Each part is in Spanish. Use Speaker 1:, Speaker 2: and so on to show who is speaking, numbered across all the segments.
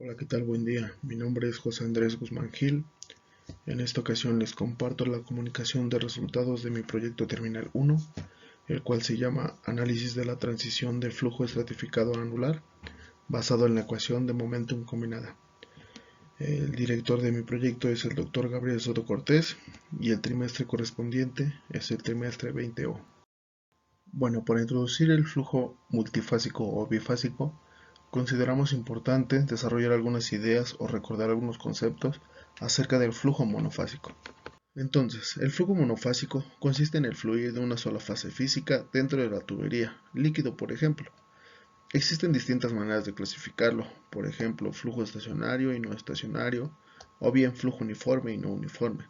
Speaker 1: Hola, ¿qué tal? Buen día. Mi nombre es José Andrés Guzmán Gil. En esta ocasión les comparto la comunicación de resultados de mi proyecto Terminal 1, el cual se llama Análisis de la transición de flujo estratificado anular, basado en la ecuación de momentum combinada. El director de mi proyecto es el Dr. Gabriel Soto Cortés y el trimestre correspondiente es el trimestre 20O. Bueno, para introducir el flujo multifásico o bifásico, consideramos importante desarrollar algunas ideas o recordar algunos conceptos acerca del flujo monofásico. Entonces, el flujo monofásico consiste en el fluir de una sola fase física dentro de la tubería, líquido por ejemplo. Existen distintas maneras de clasificarlo, por ejemplo, flujo estacionario y no estacionario, o bien flujo uniforme y no uniforme.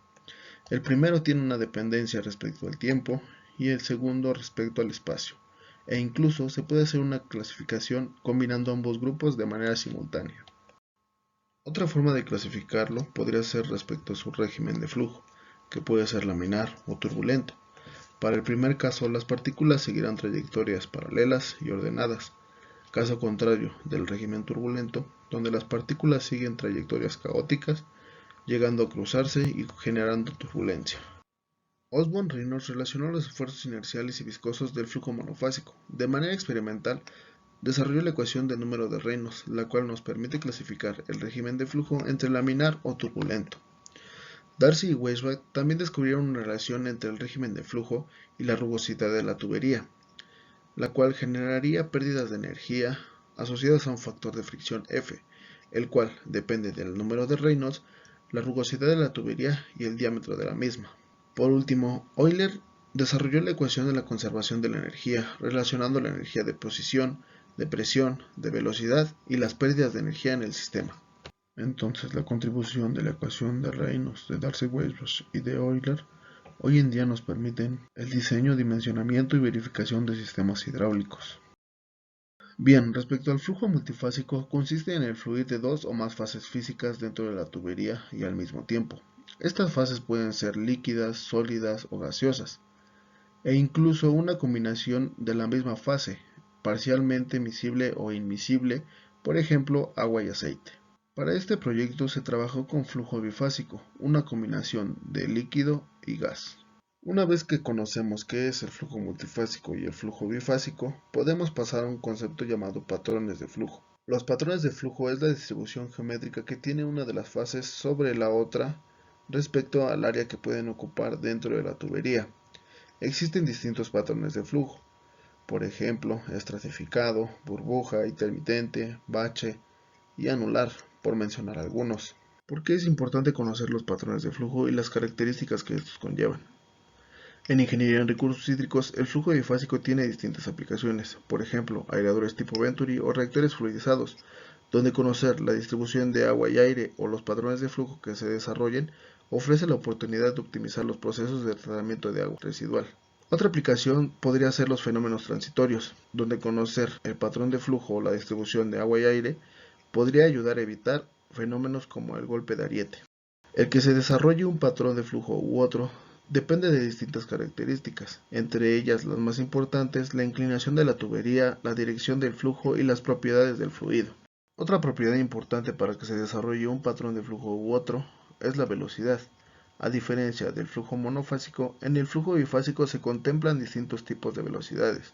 Speaker 1: El primero tiene una dependencia respecto al tiempo y el segundo respecto al espacio, e incluso se puede hacer una clasificación combinando ambos grupos de manera simultánea. Otra forma de clasificarlo podría ser respecto a su régimen de flujo, que puede ser laminar o turbulento. Para el primer caso, las partículas seguirán trayectorias paralelas y ordenadas, caso contrario del régimen turbulento, donde las partículas siguen trayectorias caóticas, llegando a cruzarse y generando turbulencia. Osborne-Reynolds relacionó los esfuerzos inerciales y viscosos del flujo monofásico. De manera experimental, desarrolló la ecuación de número de Reynolds, la cual nos permite clasificar el régimen de flujo entre laminar o turbulento. Darcy y Weisbach también descubrieron una relación entre el régimen de flujo y la rugosidad de la tubería, la cual generaría pérdidas de energía asociadas a un factor de fricción F, el cual depende del número de Reynolds, la rugosidad de la tubería y el diámetro de la misma. Por último, Euler desarrolló la ecuación de la conservación de la energía, relacionando la energía de posición, de presión, de velocidad y las pérdidas de energía en el sistema. Entonces, la contribución de la ecuación de Reynolds, de Darcy-Weisbach y de Euler hoy en día nos permiten el diseño, dimensionamiento y verificación de sistemas hidráulicos. Bien, respecto al flujo multifásico, consiste en el fluir de dos o más fases físicas dentro de la tubería y al mismo tiempo. Estas fases pueden ser líquidas, sólidas o gaseosas, e incluso una combinación de la misma fase, parcialmente miscible o inmiscible, por ejemplo, agua y aceite. Para este proyecto se trabajó con flujo bifásico, una combinación de líquido y gas. Una vez que conocemos qué es el flujo multifásico y el flujo bifásico, podemos pasar a un concepto llamado patrones de flujo. Los patrones de flujo es la distribución geométrica que tiene una de las fases sobre la otra respecto al área que pueden ocupar dentro de la tubería. Existen distintos patrones de flujo, por ejemplo, estratificado, burbuja, intermitente, bache y anular, por mencionar algunos. ¿Por qué es importante conocer los patrones de flujo y las características que estos conllevan? En ingeniería en recursos hídricos, el flujo bifásico tiene distintas aplicaciones, por ejemplo, aireadores tipo Venturi o reactores fluidizados, donde conocer la distribución de agua y aire o los patrones de flujo que se desarrollen ofrece la oportunidad de optimizar los procesos de tratamiento de agua residual. Otra aplicación podría ser los fenómenos transitorios, donde conocer el patrón de flujo o la distribución de agua y aire podría ayudar a evitar fenómenos como el golpe de ariete. El que se desarrolle un patrón de flujo u otro depende de distintas características, entre ellas las más importantes, la inclinación de la tubería, la dirección del flujo y las propiedades del fluido. Otra propiedad importante para que se desarrolle un patrón de flujo u otro es la velocidad. A diferencia del flujo monofásico, en el flujo bifásico se contemplan distintos tipos de velocidades.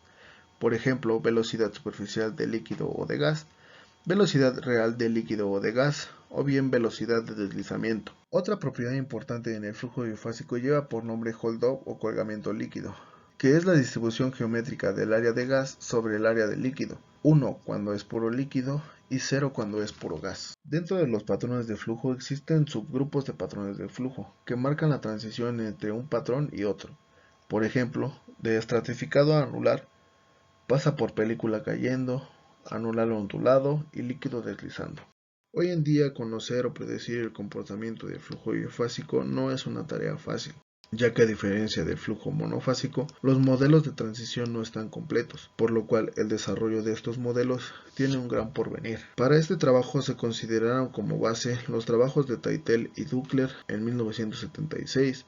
Speaker 1: Por ejemplo, velocidad superficial de líquido o de gas, velocidad real de líquido o de gas, o bien velocidad de deslizamiento. Otra propiedad importante en el flujo bifásico lleva por nombre hold-up o colgamiento líquido, que es la distribución geométrica del área de gas sobre el área de líquido, 1 cuando es puro líquido y 0 cuando es puro gas. Dentro de los patrones de flujo existen subgrupos de patrones de flujo, que marcan la transición entre un patrón y otro. Por ejemplo, de estratificado a anular, pasa por película cayendo, anular ondulado y líquido deslizando. Hoy en día conocer o predecir el comportamiento del flujo bifásico no es una tarea fácil, ya que a diferencia del flujo monofásico, los modelos de transición no están completos, por lo cual el desarrollo de estos modelos tiene un gran porvenir. Para este trabajo se consideraron como base los trabajos de Teitel y Duckler en 1976,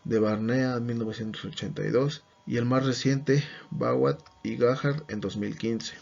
Speaker 1: de Barnea en 1982 y el más reciente, Bawat y Gahar en 2015.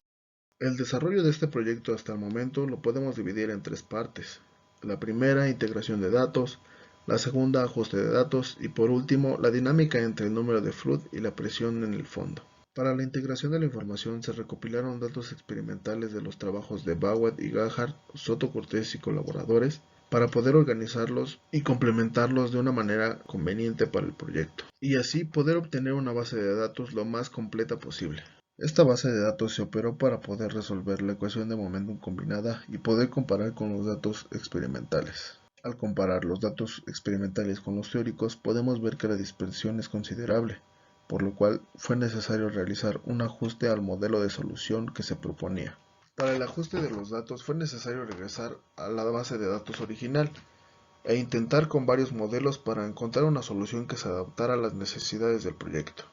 Speaker 1: El desarrollo de este proyecto hasta el momento lo podemos dividir en tres partes. La primera, integración de datos; la segunda, ajuste de datos; y por último, la dinámica entre el número de flood y la presión en el fondo. Para la integración de la información se recopilaron datos experimentales de los trabajos de Bauer y Gahart, Soto Cortés y colaboradores, para poder organizarlos y complementarlos de una manera conveniente para el proyecto, y así poder obtener una base de datos lo más completa posible. Esta base de datos se operó para poder resolver la ecuación de momentum combinada y poder comparar con los datos experimentales. Al comparar los datos experimentales con los teóricos, podemos ver que la dispersión es considerable, por lo cual fue necesario realizar un ajuste al modelo de solución que se proponía. Para el ajuste de los datos fue necesario regresar a la base de datos original e intentar con varios modelos para encontrar una solución que se adaptara a las necesidades del proyecto.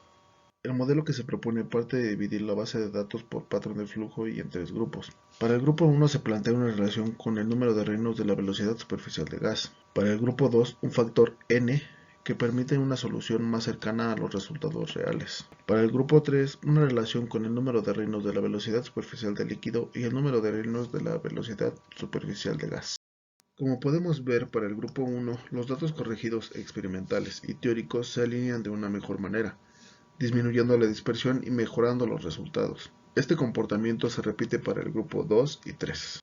Speaker 1: El modelo que se propone parte de dividir la base de datos por patrón de flujo y en tres grupos. Para el grupo 1 se plantea una relación con el número de reinos de la velocidad superficial de gas. Para el grupo 2 un factor n que permite una solución más cercana a los resultados reales. Para el grupo 3 una relación con el número de reinos de la velocidad superficial del líquido y el número de reinos de la velocidad superficial de gas. Como podemos ver, para el grupo 1 los datos corregidos experimentales y teóricos se alinean de una mejor manera, disminuyendo la dispersión y mejorando los resultados. Este comportamiento se repite para el grupo 2 y 3.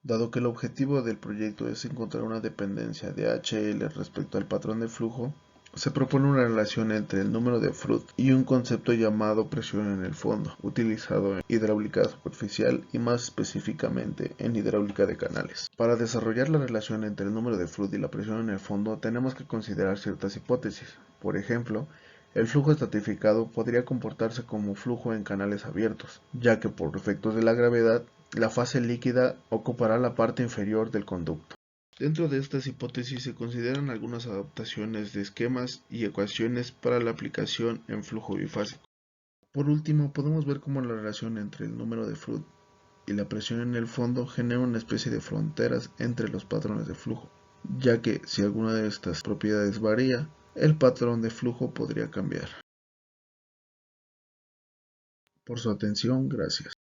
Speaker 1: Dado que el objetivo del proyecto es encontrar una dependencia de HL respecto al patrón de flujo, se propone una relación entre el número de flood y un concepto llamado presión en el fondo, utilizado en hidráulica superficial y más específicamente en hidráulica de canales. Para desarrollar la relación entre el número de flood y la presión en el fondo tenemos que considerar ciertas hipótesis. Por ejemplo, el flujo estratificado podría comportarse como flujo en canales abiertos, ya que por efectos de la gravedad, la fase líquida ocupará la parte inferior del conducto. Dentro de estas hipótesis se consideran algunas adaptaciones de esquemas y ecuaciones para la aplicación en flujo bifásico. Por último, podemos ver cómo la relación entre el número de flood y la presión en el fondo genera una especie de fronteras entre los patrones de flujo, ya que si alguna de estas propiedades varía, el patrón de flujo podría cambiar. Por su atención, gracias.